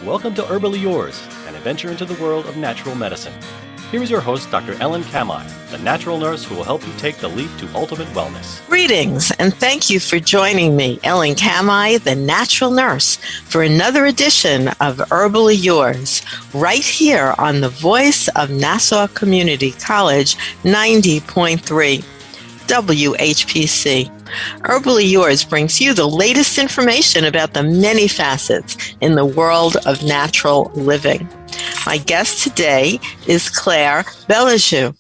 Welcome to Herbally Yours, an adventure into the world of natural medicine. Here is your host, Dr. Ellen Kamhi, the natural nurse who will help you take the leap to ultimate wellness. Greetings, and thank you for joining me, Ellen Kamhi, the natural nurse, for another edition of Herbally Yours, right here on the voice of Nassau Community College 90.3 WHPC. Herbally Yours brings you the latest information about the many facets in the world of natural living. My guest today is Claire Bellerjeau.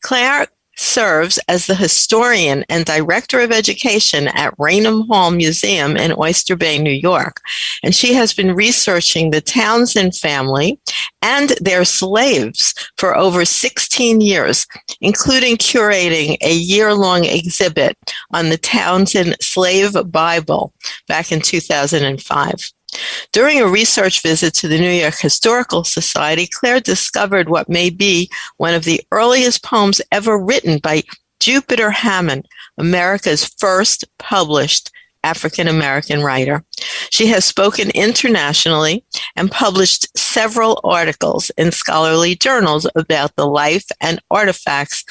Claire serves as the historian and director of education at Raynham Hall Museum in Oyster Bay, New York. And she has been researching the Townsend family and their slaves for over 16 years, including curating a year-long exhibit on the Townsend Slave Bible back in 2005. During a research visit to the New York Historical Society, Claire discovered what may be one of the earliest poems ever written by Jupiter Hammon, America's first published African-American writer. She has spoken internationally and published several articles in scholarly journals about the life and artifacts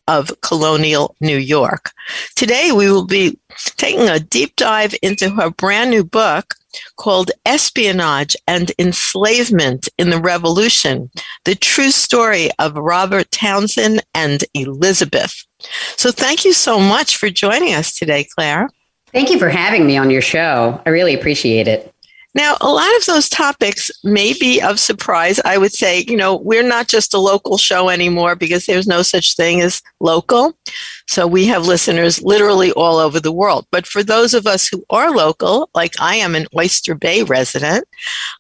of colonial New York. Today, we will be taking a deep dive into her brand new book called Espionage and Enslavement in the Revolution, the true story of Robert Townsend and Elizabeth. So thank you so much for joining us today, Claire. Thank you for having me on your show. I really appreciate it. Now, a lot of those topics may be of surprise. I would say, we're not just a local show anymore because there's no such thing as local. So we have listeners literally all over the world. But for those of us who are local, like I am an Oyster Bay resident,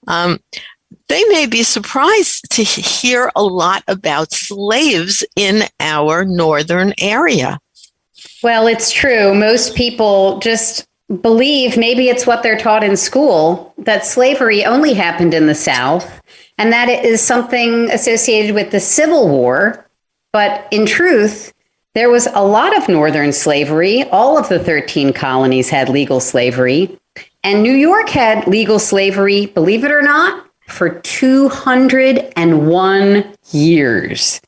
they may be surprised to hear a lot about slaves in our northern area. Well, it's true. Most people just believe, maybe it's what they're taught in school, that slavery only happened in the South and that it is something associated with the Civil War. But in truth, there was a lot of northern slavery. All of the 13 colonies had legal slavery. And New York had legal slavery, believe it or not, for 201 years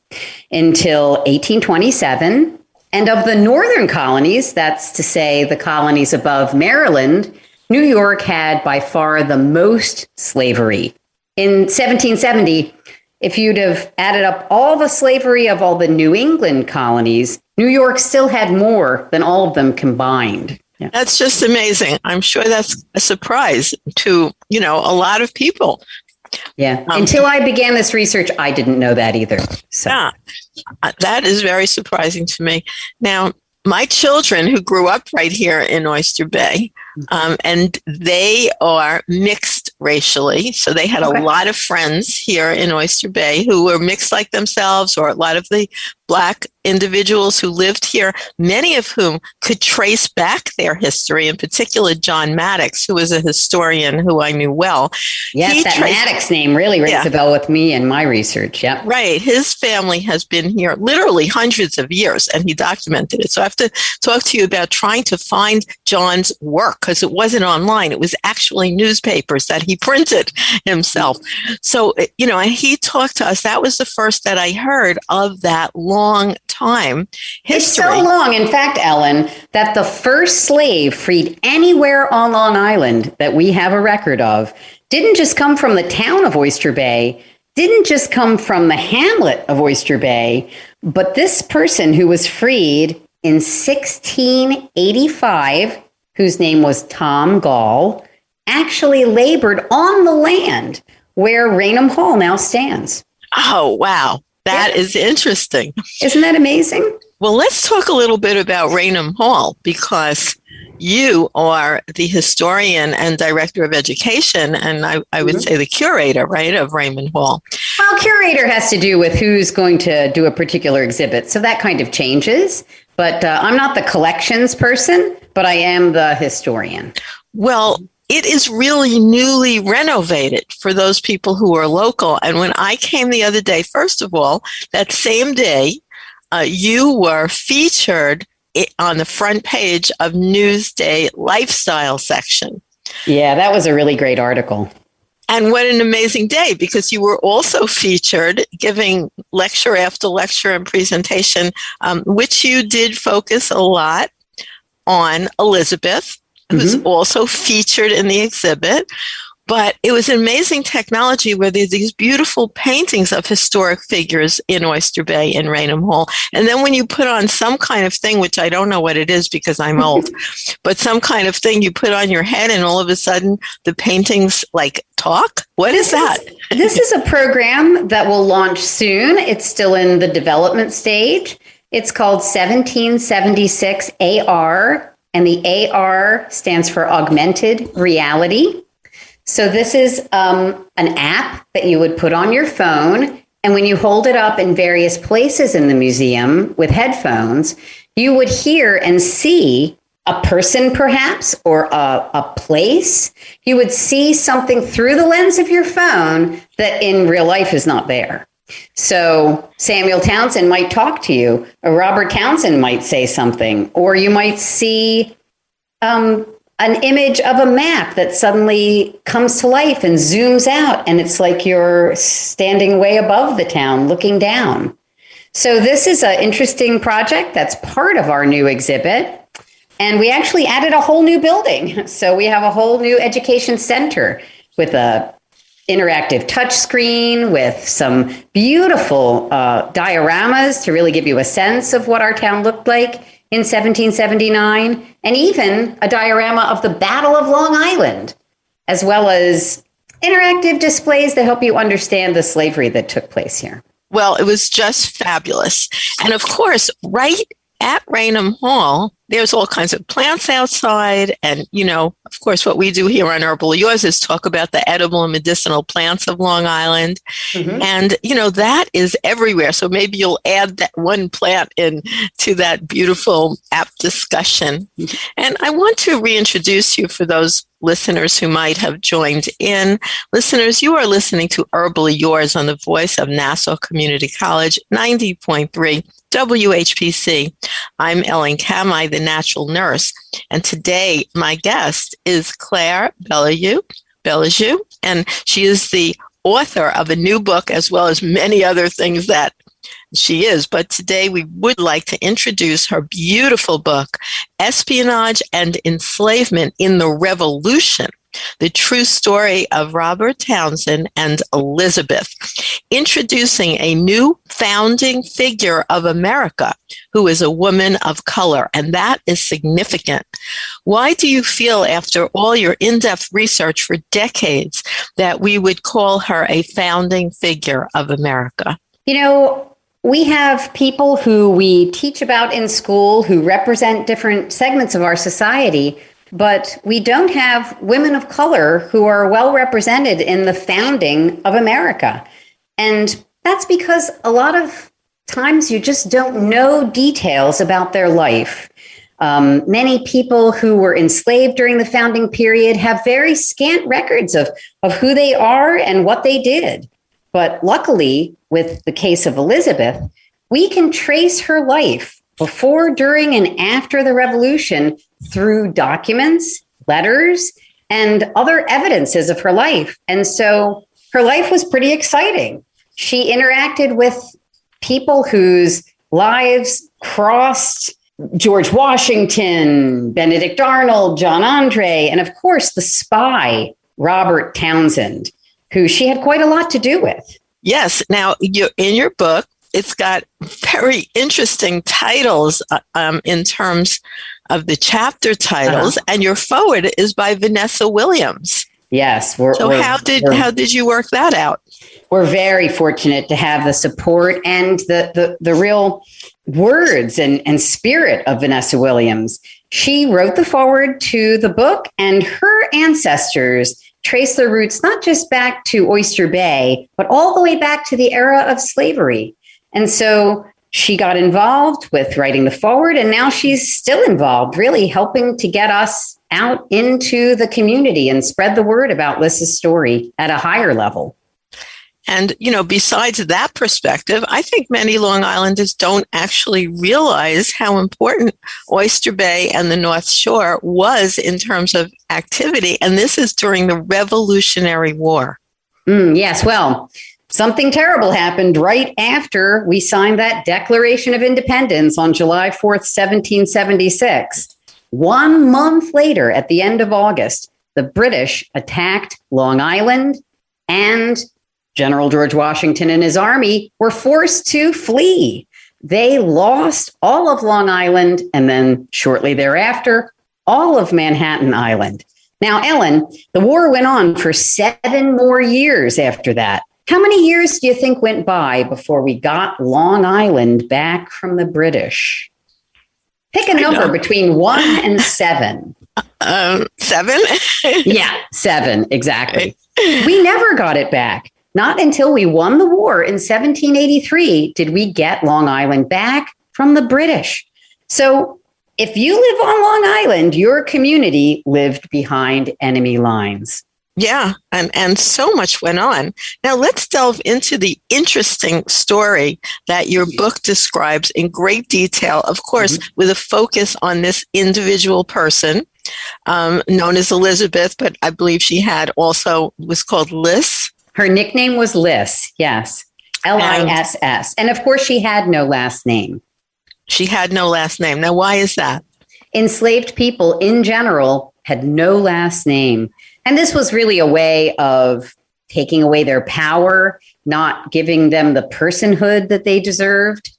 until 1827. And of the northern colonies, that's to say the colonies above Maryland, New York had by far the most slavery. In 1770, if you'd have added up all the slavery of all the New England colonies, New York still had more than all of them combined. Yeah. That's just amazing. I'm sure that's a surprise to, a lot of people. Yeah. Until I began this research, I didn't know that either. So. Yeah, that is very surprising to me. Now, my children who grew up right here in Oyster Bay, and they are mixed racially. So they had a lot of friends here in Oyster Bay who were mixed like themselves, or a lot of the Black individuals who lived here, many of whom could trace back their history, in particular John Maddox, who was a historian who I knew well. Yes, Maddox name really rings a bell with me in my research. Yeah, right. His family has been here literally hundreds of years, and he documented it. So I have to talk to you about trying to find John's work, because it wasn't online. It was actually newspapers that he printed himself. So, and he talked to us. That was the first that I heard of that long time history. It's so long, in fact, Ellen, that the first slave freed anywhere on Long Island that we have a record of didn't just come from the town of Oyster Bay, didn't just come from the hamlet of Oyster Bay, but this person who was freed in 1685, whose name was Tom Gall, actually labored on the land where Raynham Hall now stands. Oh, wow. That is interesting. Isn't that amazing? Well, let's talk a little bit about Raynham Hall, because you are the historian and director of education, and I would say the curator, right, of Raynham Hall. Well, curator has to do with who's going to do a particular exhibit, so that kind of changes. But I'm not the collections person, but I am the historian. Well, it is really newly renovated for those people who are local. And when I came the other day, first of all, that same day, you were featured on the front page of Newsday Lifestyle section. Yeah, that was a really great article. And what an amazing day, because you were also featured giving lecture after lecture and presentation, which you did focus a lot on Elizabeth, who's also featured in the exhibit. But it was an amazing technology where there's these beautiful paintings of historic figures in Oyster Bay and Raynham Hall. And then when you put on some kind of thing, which I don't know what it is because I'm old, but some kind of thing you put on your head and all of a sudden the paintings like talk. What is that? This is a program that will launch soon. It's still in the development stage. It's called 1776 AR, and the AR stands for augmented reality. So this is an app that you would put on your phone, and when you hold it up in various places in the museum with headphones, you would hear and see a person perhaps, or a place. You would see something through the lens of your phone that in real life is not there. So Samuel Townsend might talk to you, or Robert Townsend might say something, or you might see an image of a map that suddenly comes to life and zooms out, and it's like you're standing way above the town looking down. So this is an interesting project that's part of our new exhibit. And we actually added a whole new building. So we have a whole new education center with a interactive touchscreen with some beautiful dioramas to really give you a sense of what our town looked like in 1779, and even a diorama of the Battle of Long Island, as well as interactive displays that help you understand the slavery that took place here. Well, it was just fabulous. And of course, right at Raynham Hall, there's all kinds of plants outside. And, you know, of course, what we do here on Herbal Yours is talk about the edible and medicinal plants of Long Island. And, you know, that is everywhere. So maybe you'll add that one plant in to that beautiful app discussion. And I want to reintroduce you for those listeners who might have joined in. Listeners, you are listening to Herbal Yours on the voice of Nassau Community College, 90.3 WHPC. I'm Ellen Kamhi, the natural nurse. And today my guest is Claire Bellerjeau, and she is the author of a new book as well as many other things that she is. But today we would like to introduce her beautiful book, Espionage and Enslavement in the Revolution, the true story of Robert Townsend and Elizabeth, introducing a new founding figure of America who is a woman of color. And that is significant. Why do you feel, after all your in-depth research for decades, that we would call her a founding figure of America? You know, we have people who we teach about in school who represent different segments of our society, but we don't have women of color who are well represented in the founding of America. And that's because a lot of times you just don't know details about their life. Many people who were enslaved during the founding period have very scant records of who they are and what they did. But luckily, with the case of Elizabeth, we can trace her life before, during, and after the Revolution through documents, letters, and other evidences of her life. And so her life was pretty exciting. She interacted with people whose lives crossed George Washington, Benedict Arnold, John Andre, and of course the spy, Robert Townsend, who she had quite a lot to do with. Yes. Now, in your book, it's got very interesting titles in terms of the chapter titles, and your foreword is by Vanessa Williams. Yes. How did you work that out? We're very fortunate to have the support and the real words and spirit of Vanessa Williams. She wrote the foreword to the book, and her ancestors trace their roots not just back to Oyster Bay, but all the way back to the era of slavery. And so she got involved with writing the foreword, and now she's still involved, really helping to get us out into the community and spread the word about Liz's story at a higher level. And, besides that perspective, I think many Long Islanders don't actually realize how important Oyster Bay and the North Shore was in terms of activity. And this is during the Revolutionary War. Yes, well, something terrible happened right after we signed that Declaration of Independence on July 4th, 1776. 1 month later, at the end of August, the British attacked Long Island, and General George Washington and his army were forced to flee. They lost all of Long Island, and then shortly thereafter, all of Manhattan Island. Now, Ellen, the war went on for 7 more years after that. How many years do you think went by before we got Long Island back from the British? Pick a number between 1 and 7. 7? Yeah, 7, exactly. We never got it back. Not until we won the war in 1783 did we get Long Island back from the British. So if you live on Long Island, your community lived behind enemy lines. Yeah, and so much went on. Now let's delve into the interesting story that your book describes in great detail, of course, with a focus on this individual person known as Elizabeth, but I believe she was called Liss. Her nickname was Liss, yes, Liss. And of course, she had no last name. She had no last name. Now, why is that? Enslaved people in general had no last name. And this was really a way of taking away their power, not giving them the personhood that they deserved.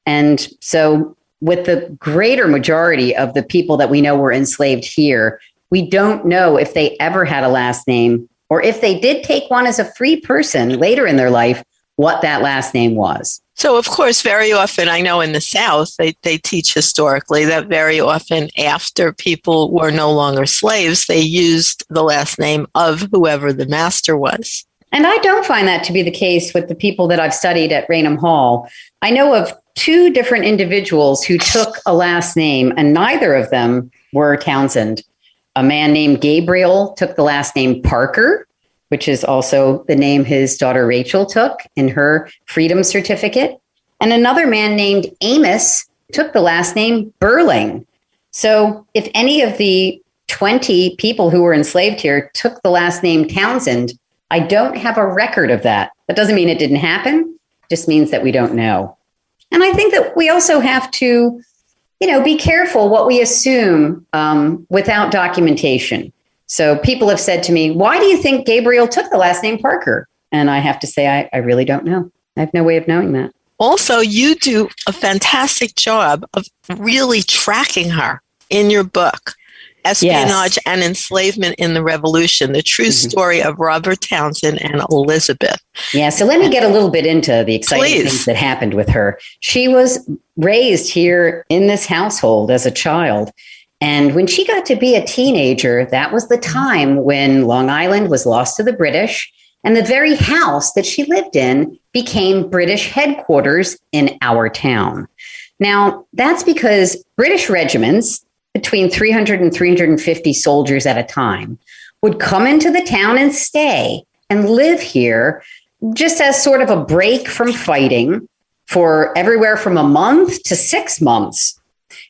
And so with the greater majority of the people that we know were enslaved here, we don't know if they ever had a last name, or if they did take one as a free person later in their life, what that last name was. So, of course, very often, I know in the South, they teach historically that very often after people were no longer slaves, they used the last name of whoever the master was. And I don't find that to be the case with the people that I've studied at Raynham Hall. I know of 2 different individuals who took a last name, and neither of them were Townsend. A man named Gabriel took the last name Parker, which is also the name his daughter Rachel took in her freedom certificate. And another man named Amos took the last name Burling. So if any of the 20 people who were enslaved here took the last name Townsend, I don't have a record of that. That doesn't mean it didn't happen. It just means that we don't know. And I think that we also have to, be careful what we assume without documentation. So people have said to me, why do you think Gabriel took the last name Parker? And I have to say, I really don't know. I have no way of knowing that. Also, you do a fantastic job of really tracking her in your book, Espionage and Enslavement in the Revolution, the true story of Robert Townsend and Elizabeth. Yeah, so let me get a little bit into the exciting things that happened with her. She was raised here in this household as a child. And when she got to be a teenager, that was the time when Long Island was lost to the British, and the very house that she lived in became British headquarters in our town. Now, that's because British regiments, between 300 and 350 soldiers at a time, would come into the town and stay and live here just as sort of a break from fighting for everywhere from a month to 6 months.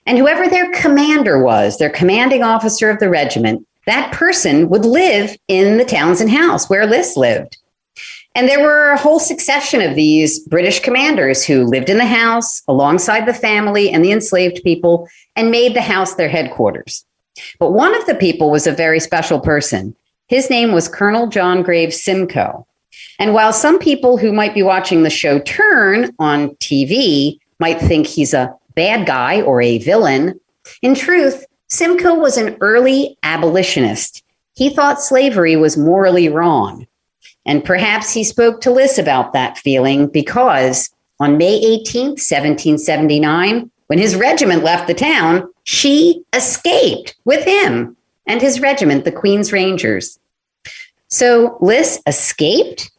And whoever their commander was, their commanding officer of the regiment, that person would live in the Townsend house where Liss lived. And there were a whole succession of these British commanders who lived in the house alongside the family and the enslaved people and made the house their headquarters. But one of the people was a very special person. His name was Colonel John Graves Simcoe. And while some people who might be watching the show Turn on TV might think he's a bad guy or a villain, in truth, Simcoe was an early abolitionist. He thought slavery was morally wrong. And perhaps he spoke to Liss about that feeling because on May 18th, 1779, when his regiment left the town, she escaped with him and his regiment, the Queen's Rangers. So Liss escaped,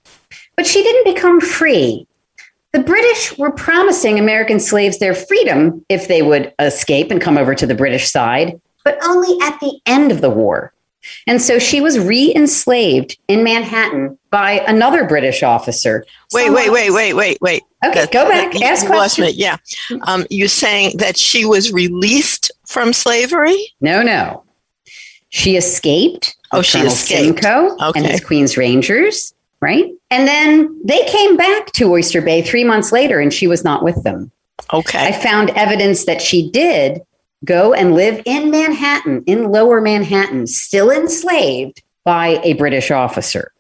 but she didn't become free. The British were promising American slaves their freedom if they would escape and come over to the British side, but only at the end of the war. And so she was re-enslaved in Manhattan by another British officer. Wait. Okay, go back. Ask questions. Yeah. You're saying that she was released from slavery? No. She escaped. She Colonel escaped. Simcoe and his Queen's Rangers, right? And then they came back to Oyster Bay 3 months later, and she was not with them. Okay. I found evidence that she did go and live in Manhattan, in Lower Manhattan, still enslaved by a British officer.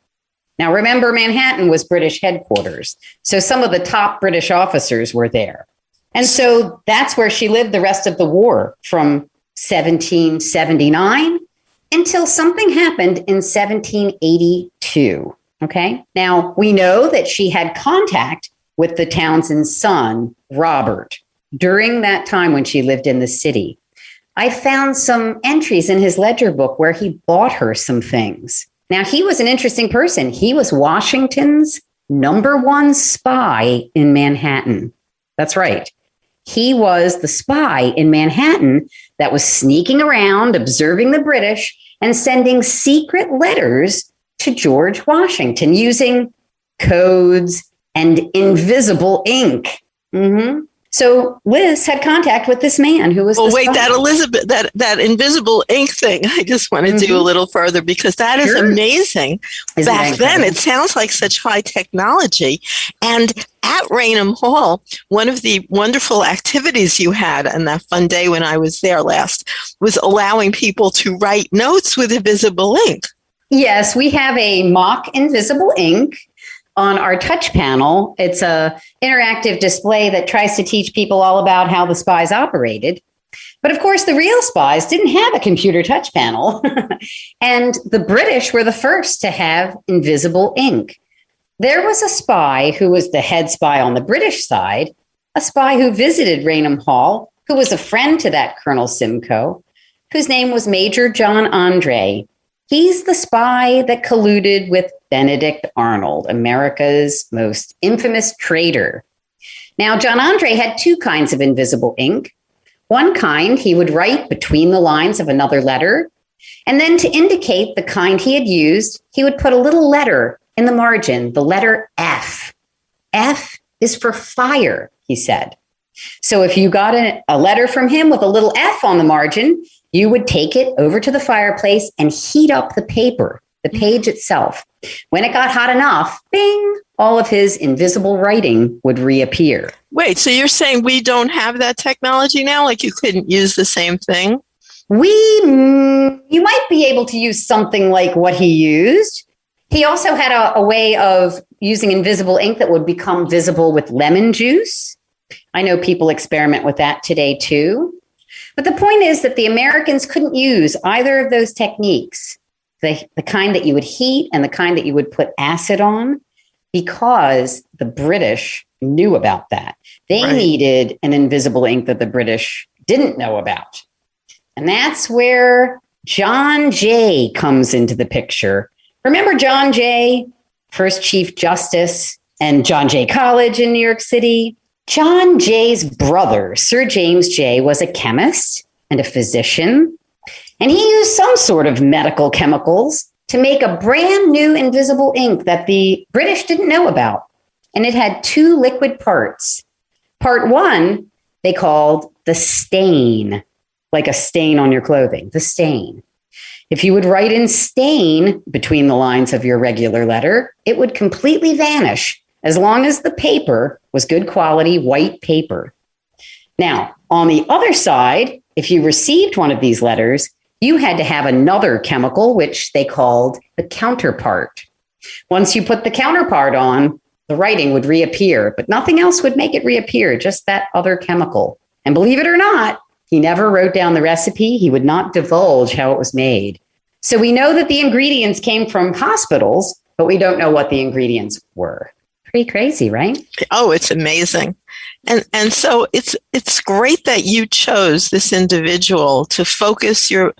Now, remember, Manhattan was British headquarters. So some of the top British officers were there. And so that's where she lived the rest of the war from 1779 until something happened in 1782. Okay. Now, we know that she had contact with the Townsend's son, Robert, during that time when she lived in the city. I found some entries in his ledger book where he bought her some things. Now, he was an interesting person. He was Washington's #1 spy in Manhattan. That's right. He was the spy in Manhattan that was sneaking around, observing the British, and sending secret letters to George Washington using codes and invisible ink. Mm-hmm. So Liz had contact with this man who was. Well, wait, that invisible ink thing. I just want to do a little further because that is amazing. Back then, it sounds like such high technology. And at Raynham Hall, one of the wonderful activities you had on that fun day when I was there last was allowing people to write notes with invisible ink. Yes, we have a mock invisible ink on our touch panel. It's a interactive display that tries to teach people all about how the spies operated. But of course, the real spies didn't have a computer touch panel. And the British were the first to have invisible ink. There was a spy who was the head spy on the British side, a spy who visited Raynham Hall, who was a friend to that Colonel Simcoe, whose name was Major John Andre. He's the spy that colluded with Benedict Arnold, America's most infamous traitor. Now, John Andre had two kinds of invisible ink. One kind he would write between the lines of another letter. And then to indicate the kind he had used, he would put a little letter in the margin, the letter F. F is for fire, he said. So if you got a letter from him with a little F on the margin, you would take it over to the fireplace and heat up the paper, the page itself. When it got hot enough, bing, all of his invisible writing would reappear. Wait, so you're saying we don't have that technology now? Like you couldn't use the same thing? You might be able to use something like what he used. He also had a way of using invisible ink that would become visible with lemon juice. I know people experiment with that today too. But the point is that the Americans couldn't use either of those techniques, the kind that you would heat and the kind that you would put acid on, because the British knew about that. They needed an invisible ink that the British didn't know about. And that's where John Jay comes into the picture. Remember John Jay, first Chief Justice, and John Jay College in New York City? John Jay's brother, Sir James Jay, was a chemist and a physician, and he used some sort of medical chemicals to make a brand new invisible ink that the British didn't know about. And it had two liquid parts. Part one, they called the stain, like a stain on your clothing, the stain. If you would write in stain between the lines of your regular letter, it would completely vanish as long as the paper was good quality white paper. Now, on the other side, if you received one of these letters, you had to have another chemical, which they called the counterpart. Once you put the counterpart on, the writing would reappear, but nothing else would make it reappear, just that other chemical. And believe it or not, he never wrote down the recipe. He would not divulge how it was made. So we know that the ingredients came from hospitals, but we don't know what the ingredients were. Pretty crazy, right? Oh, it's amazing. And so it's great that you chose this individual to focus your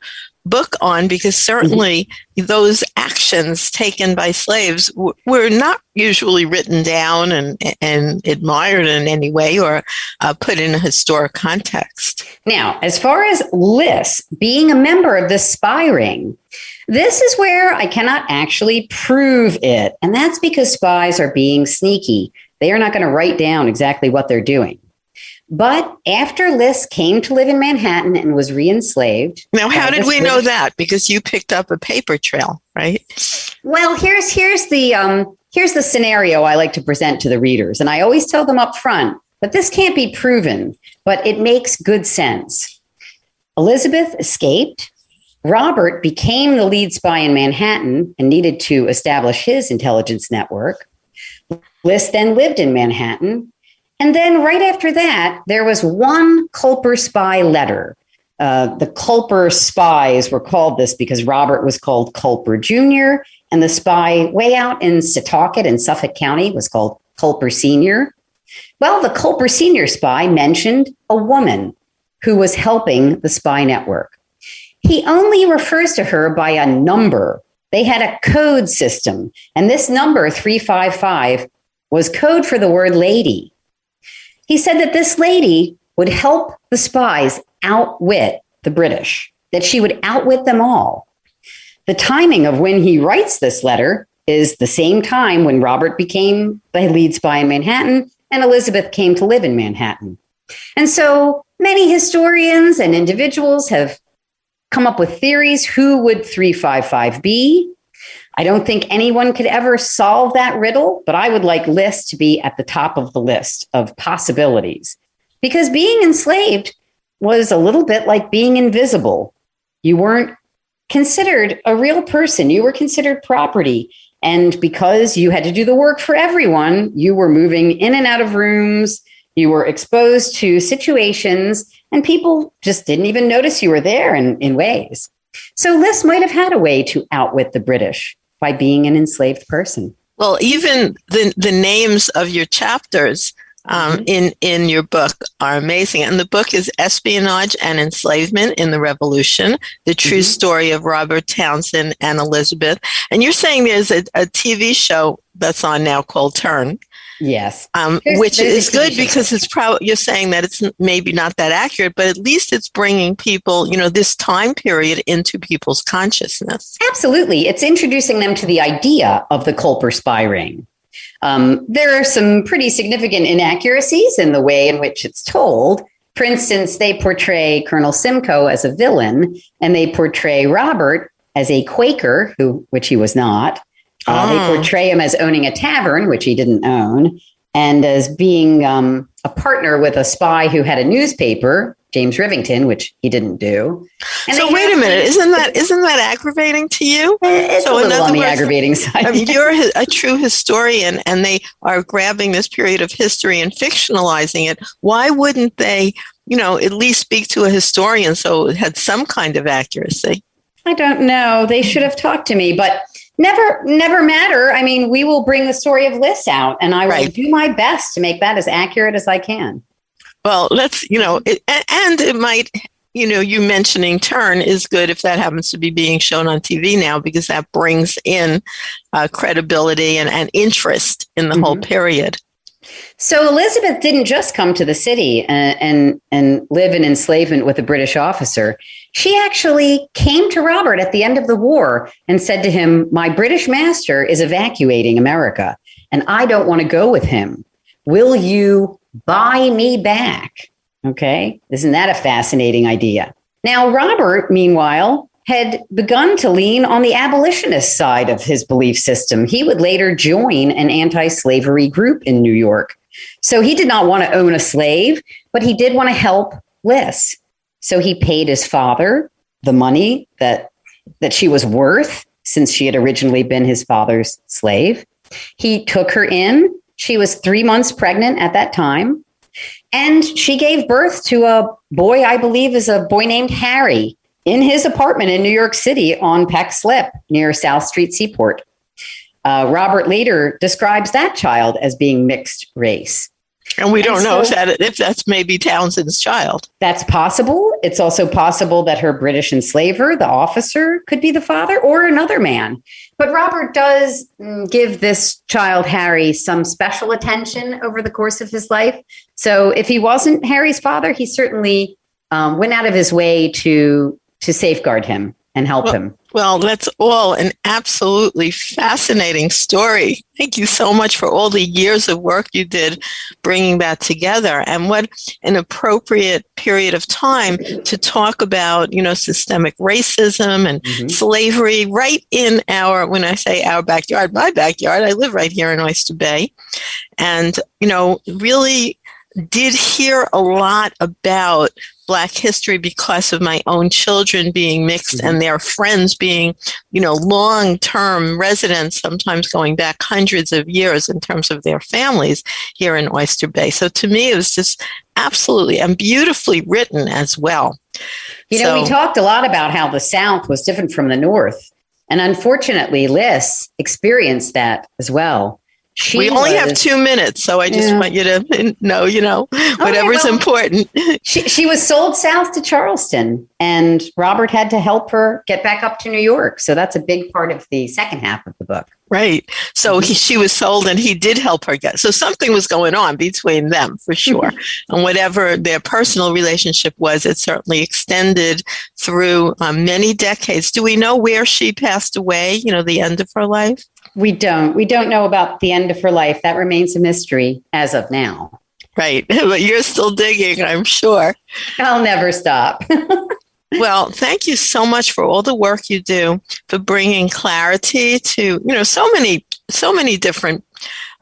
book on, because certainly those actions taken by slaves were not usually written down and admired in any way or put in a historic context. Now, as far as Liz being a member of the spy ring, This is where I cannot actually prove it. And that's because spies are being sneaky. They are not going to write down exactly what they're doing. But after Liss came to live in Manhattan and was re-enslaved. Now, how did we know that? Because you picked up a paper trail, right? Well, here's the scenario I like to present to the readers. And I always tell them up front that this can't be proven, but it makes good sense. Elizabeth escaped. Robert became the lead spy in Manhattan and needed to establish his intelligence network. Liss then lived in Manhattan. And then right after that, there was one Culper spy letter. The Culper spies were called this because Robert was called Culper Jr., and the spy way out in Setauket in Suffolk County was called Culper Sr. Well, the Culper Sr. spy mentioned a woman who was helping the spy network. He only refers to her by a number. They had a code system, and this number, 355, was code for the word lady. He said that this lady would help the spies outwit the British, that she would outwit them all. The timing of when he writes this letter is the same time when Robert became the lead spy in Manhattan and Elizabeth came to live in Manhattan. And so many historians and individuals have come up with theories. Who would 355 be? I don't think anyone could ever solve that riddle, but I would like Liss to be at the top of the list of possibilities, because being enslaved was a little bit like being invisible. You weren't considered a real person. You were considered property. And because you had to do the work for everyone, you were moving in and out of rooms. You were exposed to situations, and people just didn't even notice you were there in ways. So Liss might have had a way to outwit the British by being an enslaved person. Well, even the names of your chapters in your book are amazing. And the book is Espionage and Enslavement in the Revolution, the true story of Robert Townsend and Elizabeth. And you're saying there's a TV show that's on now called Turn. Yes. Which is good because it's you're saying that it's maybe not that accurate, but at least it's bringing people, this time period into people's consciousness. Absolutely. It's introducing them to the idea of the Culper spy ring. There are some pretty significant inaccuracies in the way in which it's told. For instance, they portray Colonel Simcoe as a villain, and they portray Robert as a Quaker, which he was not. They portray him as owning a tavern, which he didn't own, and as being a partner with a spy who had a newspaper, James Rivington, which he didn't do. And so wait a minute, isn't that aggravating to you? It's a little on the aggravating side. I mean, you're a true historian, and they are grabbing this period of history and fictionalizing it. Why wouldn't they, at least speak to a historian so it had some kind of accuracy? I don't know. They should have talked to me, but never matter. I mean, we will bring the story of Liss out, and I will do my best to make that as accurate as I can. Well, it might, you mentioning Turn is good if that happens to be being shown on TV now, because that brings in credibility and interest in the whole period. So Elizabeth didn't just come to the city and live in enslavement with a British officer. She actually came to Robert at the end of the war and said to him, "My British master is evacuating America, and I don't want to go with him. Will you buy me back?" Okay, isn't that a fascinating idea? Now, Robert, meanwhile, had begun to lean on the abolitionist side of his belief system. He would later join an anti-slavery group in New York. So he did not want to own a slave, but he did want to help Liss. So he paid his father the money that she was worth, since she had originally been his father's slave. He took her in. She was 3 months pregnant at that time. And she gave birth to a boy, I believe is a boy named Harry, in his apartment in New York City on Peck Slip near South Street Seaport. Robert later describes that child as being mixed race. And we don't know if that's maybe Townsend's child. That's possible. It's also possible that her British enslaver, the officer, could be the father or another man. But Robert does give this child, Harry, some special attention over the course of his life. So if he wasn't Harry's father, he certainly went out of his way to safeguard him and help him. Well, that's all an absolutely fascinating story. Thank you so much for all the years of work you did bringing that together. And what an appropriate period of time to talk about, systemic racism and slavery right in when I say our backyard, my backyard, I live right here in Oyster Bay. And, really did hear a lot about Black history because of my own children being mixed and their friends being, long-term residents, sometimes going back hundreds of years in terms of their families here in Oyster Bay. So to me, it was just absolutely and beautifully written as well. We talked a lot about how the South was different from the North. And unfortunately, Liz experienced that as well. We only have 2 minutes, so I just want you to know, whatever's important. She was sold south to Charleston, and Robert had to help her get back up to New York. So that's a big part of the second half of the book. Right. So she was sold and he did help her get. So something was going on between them for sure. And whatever their personal relationship was, it certainly extended through many decades. Do we know where she passed away, the end of her life? We don't. We don't know about the end of her life. That remains a mystery as of now. Right. But you're still digging, I'm sure. I'll never stop. Well, thank you so much for all the work you do, for bringing clarity to, so many different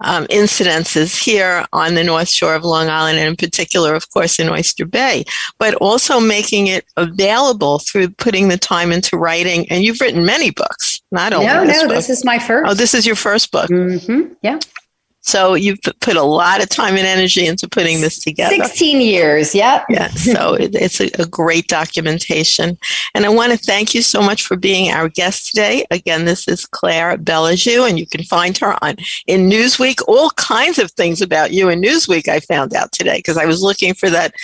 incidences here on the North Shore of Long Island, and in particular, of course, in Oyster Bay, but also making it available through putting the time into writing. And you've written many books, not only this book. This is my first. Oh, this is your first book. Mm-hmm. Yeah. So you've put a lot of time and energy into putting this together. 16 years, yep. Yeah, so it's a great documentation. And I want to thank you so much for being our guest today. Again, this is Claire Bellerjeau, and you can find her in Newsweek. All kinds of things about you in Newsweek I found out today, because I was looking for that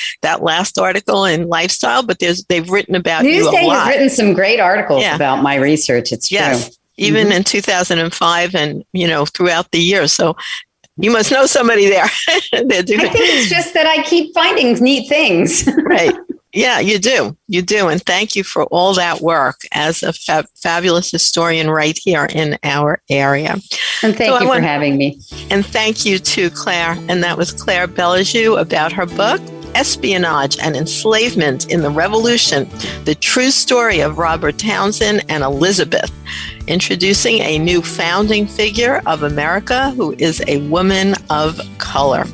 last article in Lifestyle, but they've written about you a lot. Newsday has written some great articles about my research. It's true. Yes, even in 2005 and, throughout the year. So you must know somebody there. I think it's just that I keep finding neat things. Right. Yeah, you do. You do. And thank you for all that work as a fabulous historian right here in our area. And thank you for having me. And thank you to Claire. And that was Claire Bellerjeau about her book, Espionage and Enslavement in the Revolution, the true story of Robert Townsend and Elizabeth, introducing a new founding figure of America who is a woman of color.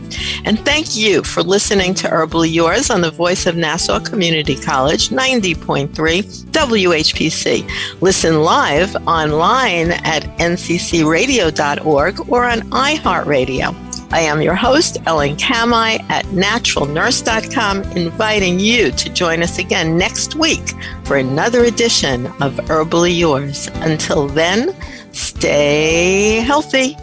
And thank you for listening to Herbally Yours on the Voice of Nassau Community College, 90.3 WHPC. Listen live online at nccradio.org or on iHeartRadio. I am your host, Ellen Kamhi at naturalnurse.com, inviting you to join us again next week for another edition of Herbally Yours. Until then, stay healthy.